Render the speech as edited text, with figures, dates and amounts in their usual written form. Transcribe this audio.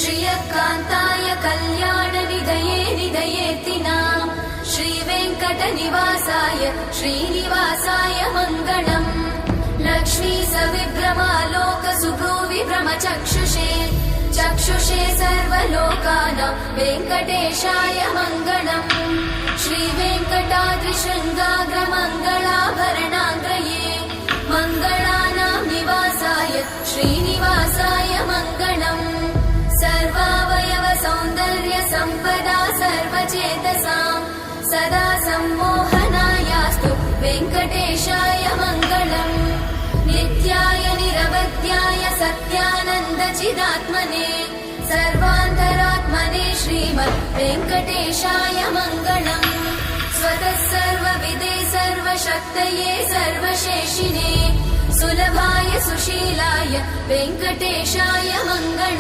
श्रियकान्ताय कल्याणनिधये निधयेऽर्तिनाम् श्रीवेङ्कटनिवासाय श्रीनिवासाय मङ्गलम् लक्ष्मी सविभ्रमालोकसुभ्रूविभ्रमचक्षुषे चक्षुषे सर्वलोकानां वेङ्कटेशाय मङ्गलम् श्रीवेङ्कटाद्रिशृङ्गाग्रमङ्गलाभरणाङ्ग्रये मङ्गलानां निवासाय श्रीनिवासाय मङ्गलम् सर्वावयव सौन्दर्य सम्पदा सर्वचेतसां सदा सम्मोहनायास्तु वेङ्कटेशाय मङ्गलम् नित्याय निरवध्याय सत्यानन्दचिदात्मने सर्वान्तरात्मने श्रीमद् वेङ्कटेशाय मङ्गलम् स्वतः सर्वविदे सर्वशक्तये सर्वशेषिने सुलभाय सुशीलाय वेङ्कटेशाय मङ्गलम्।